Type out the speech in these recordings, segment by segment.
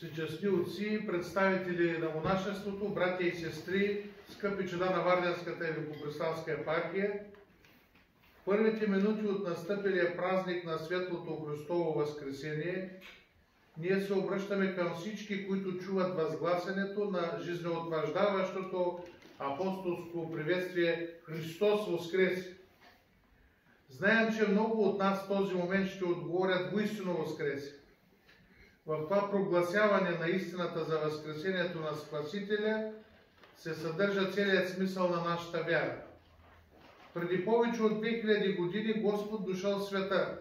всечестни отци, представители на монашеството, братя и сестри, скъпи чада на Варденската и Великопреславска епархия, в първите минути от настъпилия празник на Светлото Христово Възкресение, ние се обръщаме към всички, които чуват възгласянето на жизнеутвърждаващото апостолско приветствие Христос Воскресе! Знаем, че много от нас в този момент ще отговорят воистину Воскресе. В това прогласяване на истината за Възкресението на Спасителя се съдържа целият смисъл на нашата вяра. Преди повече от 2000 години Господ дошъл в света.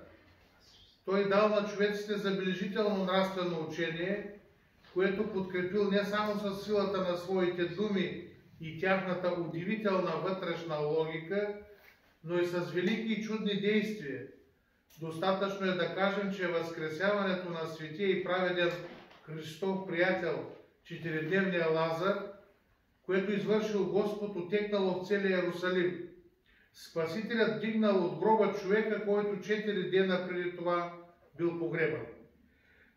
Той дал на човеците забележително нравствено учение, което подкрепил не само с силата на своите думи и тяхната удивителна вътрешна логика, но и с велики и чудни действия. Достатъчно е да кажем, че възкресяването на светия и праведен Христов приятел, четиридневния Лазар, което извършил Господ, отекнало в целия Иерусалим. Спасителят дигнал от гроба човека, който 4 дена преди това бил погребан.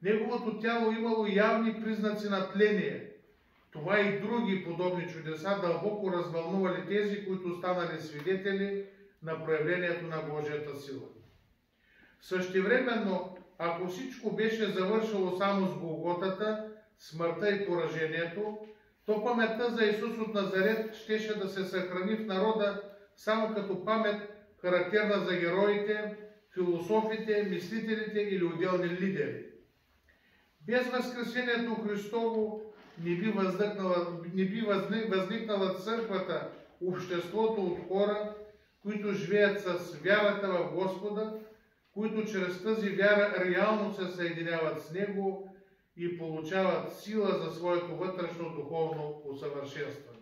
Неговото тяло имало явни признаци на тление. Това и други подобни чудеса дълбоко развълнували тези, които станали свидетели на проявлението на Божията сила. Същевременно, ако всичко беше завършило само с Голготата, смъртта и поражението, то паметта за Исус от Назарет щеше да се съхрани в народа само като памет, характерна за героите, философите, мислителите или отделни лидери. Без Възкресението Христово не би възникнала църквата, обществото от хора, които живеят с вярата в Господа, които чрез тази вяра реално се съединяват с Него и получават сила за своето вътрешно духовно усъвършенстване.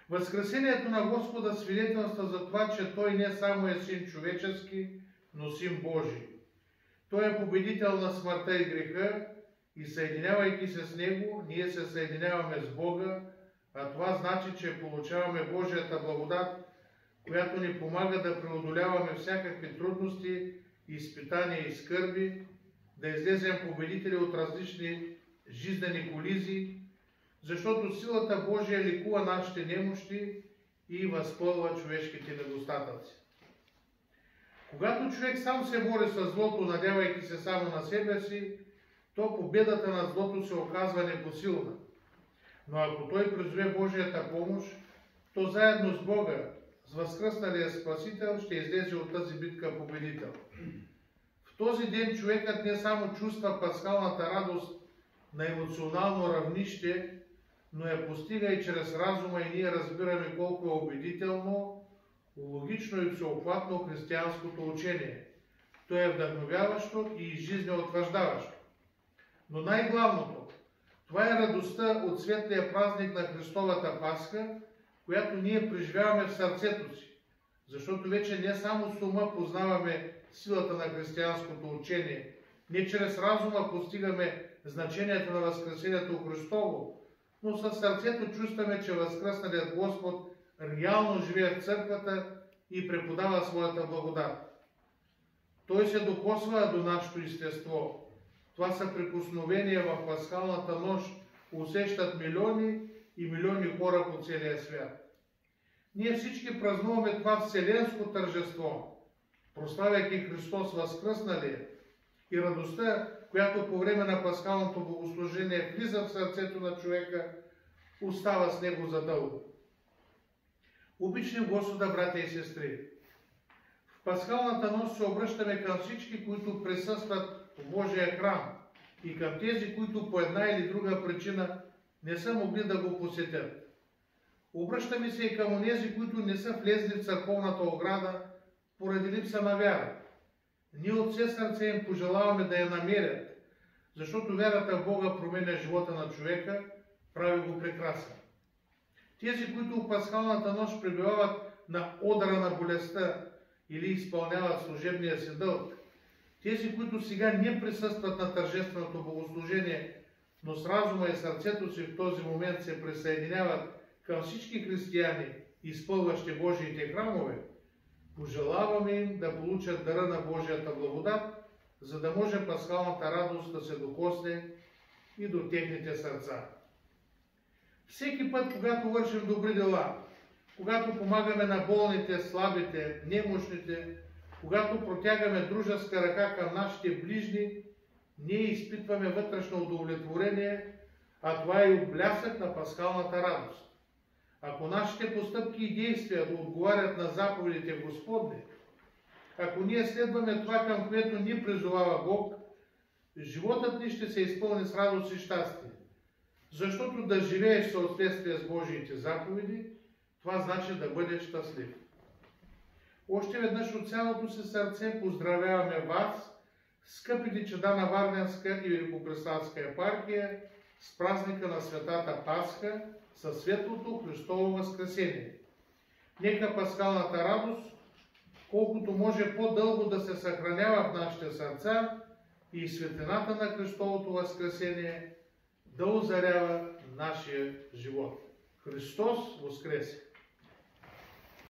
Възкресението на Господа свидетелства за това, че Той не само е Син човечески, но Син Божий. Той е победител на смъртта и греха и съединявайки се с Него, ние се съединяваме с Бога, а това значи, че получаваме Божията благодат, която ни помага да преодоляваме всякакви трудности, изпитания и скърби, да излезем победители от различни жизнени колизии, защото силата Божия лекува нашите немощи и възпълва човешките недостатъци. Когато човек сам се бори с злото, надявайки се само на себе си, то победата над злото се оказва непосилна. Но ако той призове Божията помощ, то заедно с Бога, с възкръсналия Спасител, ще излезе от тази битка победител. В този ден човекът не само чувства пасхалната радост на емоционално равнище, но я постига и чрез разума и ние разбираме колко е убедително, логично и всеобхватно християнското учение. То е вдъхновяващо и жизнеутвърждаващо. Но най-главното, това е радостта от светлия празник на Христовата Пасха, която ние преживяваме в сърцето си. Защото вече не само с ума познаваме силата на християнското учение, не чрез разума постигаме значението на Възкресението Христово, но със сърцето чувстваме, че възкръсналият Господ реално живее в църквата и преподава своята благодат. Той се докосва до нашето естество. Това са прикосновения в пасхалната нощ, усещат милиони и милиони хора по целия свят. Ние всички празнуваме това вселенско тържество, прославяйки Христос възкръсналия и радостта, която по време на пасхалното богослужение влиза в сърцето на човека, остава с него задълго. Обични Господа, братя и сестри, в пасхалната нощ се обръщаме към всички, които присъстват в Божия храм и към тези, които по една или друга причина не са могли да го посетят. Обръщаме се и към онези, които не са влезли в църковната ограда поради липса на вяра. Ние от все сърце им пожелаваме да я намерят, защото вярата в Бога променя живота на човека, прави го прекрасен. Тези, които в пасхалната нощ пребивават на одъра на болестта или изпълняват служебния си дълг, тези, които сега не присъстват на тържественото богослужение, но с разума и сърцето си в този момент се присъединяват към всички християни, изпълващи Божиите храмове, пожелаваме им да получат дара на Божията благодат за да може пасхалната радост да се докосне и до техните сърца. Всеки път, когато вършим добри дела, когато помагаме на болните, слабите, немощните, когато протягаме дружеска ръка към нашите ближни, ние изпитваме вътрешно удовлетворение, а това е и блясък на пасхалната радост. Ако нашите постъпки и действия да отговарят на заповедите Господни, ако ние следваме това, към което ни призовава Бог, животът ни ще се изпълни с радост и щастие. Защото да живееш в съответствие с Божиите заповеди, това значи да бъдеш щастлив. Още веднъж от цялото си сърце поздравяваме вас, скъпите чада на Варненска и Великопреславска епархия, с празника на Светата Пасха, със светлото Христово възкресение. Нека пасхалната радост, колкото може по-дълго да се съхранява в нашите сърца и светлината на Христовото възкресение да озарява нашия живот. Христос воскресе!